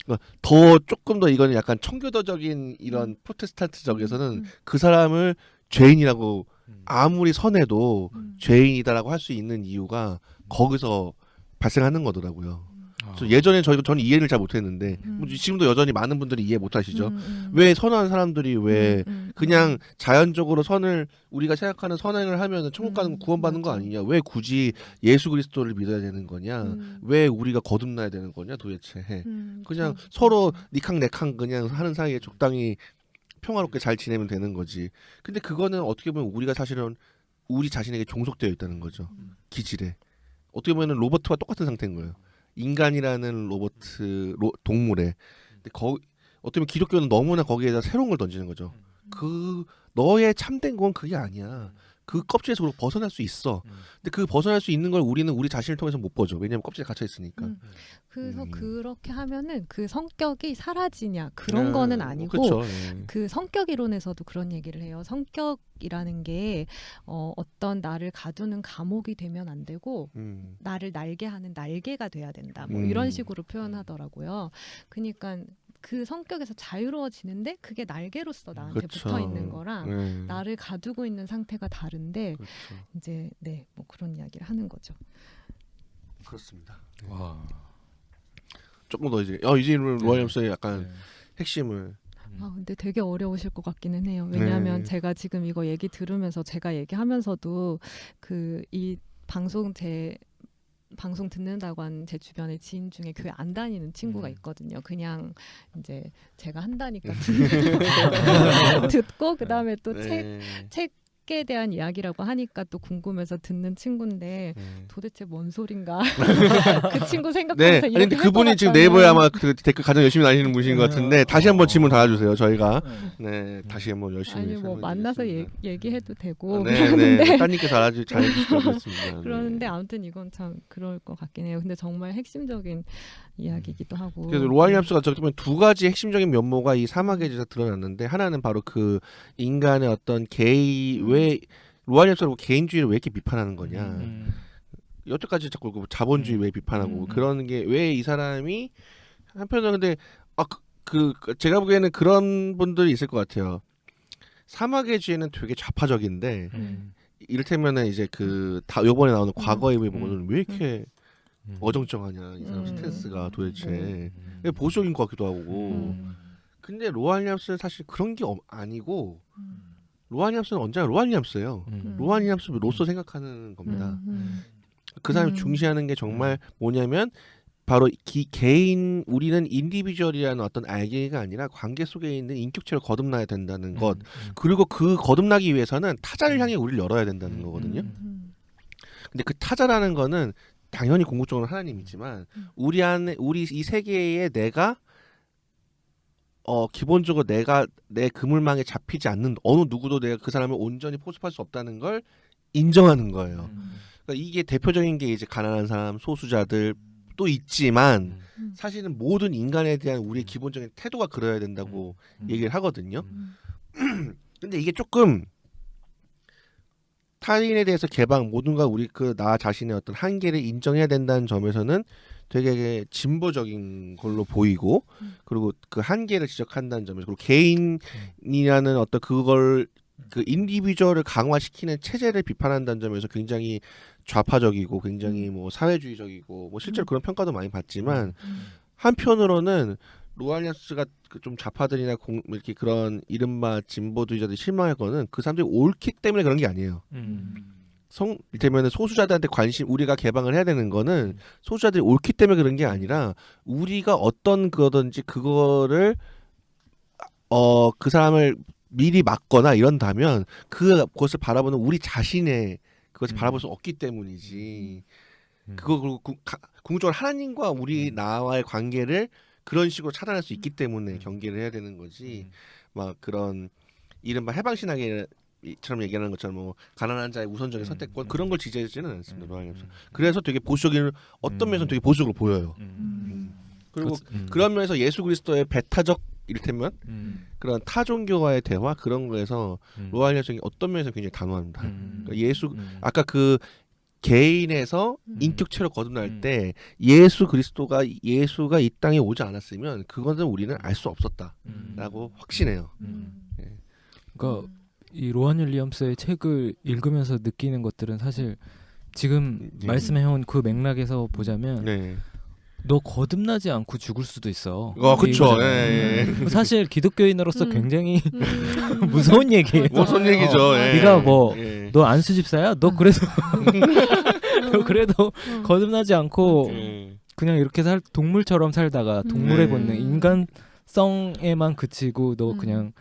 그러니까 더 조금 더 이거는 약간 청교도적인 이런 프로테스탄트적에서는 그 사람을 죄인이라고 아무리 선해도 죄인이다라고 할 수 있는 이유가 거기서 발생하는 거더라고요. 그래서 예전에 저는 이해를 잘 못했는데 뭐 지금도 여전히 많은 분들이 이해 못하시죠. 왜 선한 사람들이 왜 그냥 자연적으로 선을 우리가 생각하는 선행을 하면 천국 가는 구원받는 거 맞아. 아니냐? 왜 굳이 예수 그리스도를 믿어야 되는 거냐? 왜 우리가 거듭나야 되는 거냐 도대체? 그냥 서로 니캉 내캉 그냥 하는 사이에 적당히 평화롭게 잘 지내면 되는 거지. 근데 그거는 어떻게 보면 우리가 사실은 우리 자신에게 종속되어 있다는 거죠. 기질에. 어떻게 보면 로봇과 똑같은 상태인 거예요. 인간이라는 로봇 동물에. 근데 어떻게 보면 기독교는 너무나 거기에다 새로운 걸 던지는 거죠. 그 너의 참된 건 그게 아니야. 그 껍질에서 벗어날 수 있어. 근데 그 벗어날 수 있는 걸 우리는 우리 자신을 통해서 못 보죠. 왜냐하면 껍질에 갇혀 있으니까. 그래서 그렇게 하면은 그 성격이 사라지냐 그런 거는 아니고 그쵸, 그 성격 이론에서도 그런 얘기를 해요. 성격이라는 게 어떤 나를 가두는 감옥이 되면 안 되고 나를 날게 하는 날개가 돼야 된다. 뭐 이런 식으로 표현하더라고요. 그러니까 그 성격에서 자유로워지는데 그게 날개로서 나한테 그쵸. 붙어 있는 거랑 나를 가두고 있는 상태가 다른데 그렇죠. 이제 뭐 그런 이야기를 하는 거죠. 그렇습니다. 와. 조금 더 이제 로아이엄스의 약간 핵심을 근데 되게 어려우실 것 같기는 해요. 왜냐하면 제가 지금 이거 얘기 들으면서 제가 얘기하면서도 이 방송 듣는다고 한 제 주변에 지인 중에 교회 안 다니는 친구가 있거든요. 그냥 이제 제가 한다니까 듣고 그다음에 또 책에 대한 이야기라고 하니까 또 궁금해서 듣는 친구인데 도대체 뭔 소린가 그 친구 생각하면서 아니 근데 그분이 지금 네이버에 아마 그 댓글 가장 열심히 다니시는 분이신 것 같은데 다시 한번 질문 달아주세요. 저희가 다시 한번 열심히 아니 뭐 만나서 얘기해도 되고 그러는데 따님께서 잘해주시고 그렇습니다. 그러는데 아무튼 이건 참 그럴 것 같긴 해요. 근데 정말 핵심적인 이야기이기도 하고. 그래서 로아이엄스가 저기 보면 두 가지 핵심적인 면모가 이 사막에 대해서 드러났는데 하나는 바로 그 인간의 어떤 왜 로아이엄스가 개인주의를 왜 이렇게 비판하는 거냐. 여태까지 자꾸 자본주의 왜 비판하고 그런 게 왜 이 사람이 한편으로는 근데 제가 보기에는 그런 분들이 있을 것 같아요. 사막의 주의는 되게 좌파적인데 이를테면은 이제 요번에 나오는 과거의 왜 보면은 왜 이렇게 어정쩡하냐 이 사람 스탠스가 도대체 보수적인 것 같기도 하고. 근데 로아이엄스는 사실 그런 게 아니고 로아이엄스는 언제나 로아이엄스예요. 로아이엄스로서 생각하는 겁니다. 그 사람이 중시하는 게 정말 뭐냐면 바로 우리는 인디비주얼이라는 어떤 알갱이가 아니라 관계 속에 있는 인격체를 거듭나야 된다는 것. 그리고 그 거듭나기 위해서는 타자를 향해 우리를 열어야 된다는 거거든요. 근데 그 타자라는 거는 당연히 궁극적으로 하나님이지만 우리 이 세계에 내가 기본적으로 내 그물망에 잡히지 않는 어느 누구도 내가 그 사람을 온전히 포섭할 수 없다는 걸 인정하는 거예요. 그러니까 이게 대표적인 게 이제 가난한 사람, 소수자들 또 있지만 사실은 모든 인간에 대한 우리의 기본적인 태도가 그래야 된다고 얘기를 하거든요. 근데 이게 조금 타인에 대해서 모든가 우리 나 자신의 어떤 한계를 인정해야 된다는 점에서는 되게 진보적인 걸로 보이고 그리고 그 한계를 지적한다는 점에서 그리고 개인이라는 어떤 그걸 인디비주얼을 강화시키는 체제를 비판한다는 점에서 굉장히 좌파적이고 굉장히 뭐 사회주의적이고 뭐 실제로 그런 평가도 많이 받지만 한편으로는 로아이엄스가 좀 좌파들이나 이렇게 그런 이른바 진보주의자들이 실망할 거는 그 사람들이 옳기 때문에 그런 게 아니에요. 이를테면 소수자들한테 우리가 개방을 해야 되는 거는 소수자들이 옳기 때문에 그런 게 아니라 우리가 어떤 거든지 그거를 그 사람을 미리 막거나 이런다면 그것을 바라보는 우리 자신의 그것을 바라볼 수 없기 때문이지. 그리고 궁극적으로 하나님과 우리 나와의 관계를 그런 식으로 차단할 수 있기 때문에 경계를 해야 되는 거지. 막 그런 이른바 해방신학처럼 얘기하는 것처럼 뭐 가난한 자의 우선적인 선택권 그런 걸 지지하지는 않습니다. 그래서 되게 보수적인 어떤 면에서는 되게 보수적으로 보여요. 그리고 그런 면에서 예수 그리스도의 배타적 이를테면 그런 타종교와의 대화 그런 거에서 로아이엄스는 어떤 면에서 굉장히 단호합니다. 그러니까 아까 그 개인에서 인격체로 거듭날 때 예수가 이 땅에 오지 않았으면 그것은 우리는 알 수 없었다라고 확신해요. 그러니까 이 로안 윌리엄스의 책을 읽으면서 느끼는 것들은 사실 지금 말씀해온 그 맥락에서 보자면 너 거듭나지 않고 죽을 수도 있어. 그쵸. 이거잖아요. 예. 사실 기독교인으로서 음. 굉장히 무서운 얘기예요. 무슨 얘기죠. 예. 네가 뭐 예. 너 안수집사야? 너 그래도 너 그래도 거듭나지 않고 예. 그냥 이렇게 동물처럼 살다가 동물의 음. 본능, 인간성에만 그치고 너 음. 그냥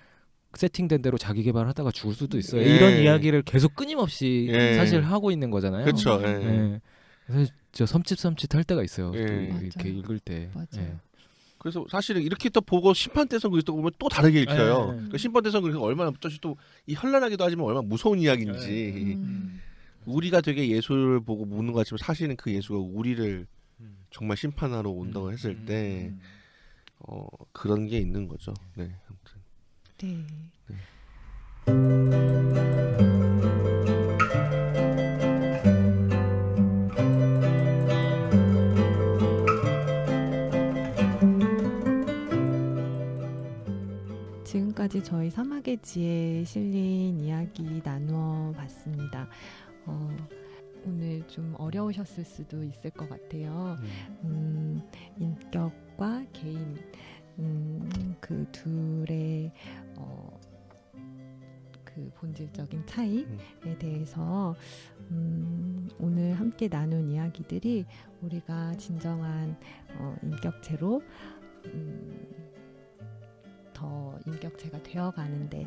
세팅된 대로 자기 개발하다가 죽을 수도 있어요. 예. 이런 이야기를 계속 끊임없이 예. 사실 하고 있는 거잖아요. 그쵸. 예. 예. 그래서 저 섬찟 할 때가 있어요. 예. 또 이렇게 맞아요. 읽을 때. 맞아요. 예. 그래서 사실은 이렇게 또 보고 심판대성 그리스도 보면 또 다르게 읽혀요. 예. 그 심판대성 그리스도 얼마나 또 이 현란하기도 하지만 얼마나 무서운 이야기인지. 우리가 되게 예수를 보고 묻는 것 같지만 사실은 그 예수가 우리를 정말 심판하러 온다고 했을 때 그런 게 있는 거죠. 네. 아무튼. 네. 지금까지 저희 사막의 지혜에 실린 이야기 나누어 봤습니다. 오늘 좀 어려우셨을 수도 있을 것 같아요. 인격과 개인 그 둘의 그 본질적인 차이에 대해서 오늘 함께 나눈 이야기들이 우리가 진정한 인격체로 더 인격체가 되어가는데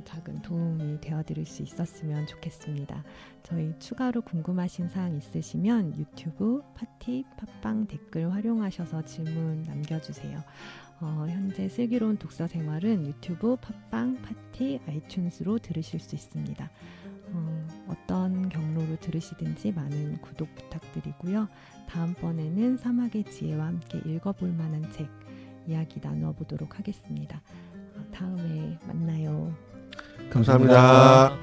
작은 도움이 되어드릴 수 있었으면 좋겠습니다. 저희 추가로 궁금하신 사항 있으시면 유튜브, 파티, 팟빵 댓글 활용하셔서 질문 남겨주세요. 현재 슬기로운 독서 생활은 유튜브, 팟빵, 파티, 아이튠즈로 들으실 수 있습니다. 어떤 경로로 들으시든지 많은 구독 부탁드리고요. 다음번에는 사막의 지혜와 함께 읽어볼 만한 책 이야기 나누어 보도록 하겠습니다. 다음에 만나요. 감사합니다.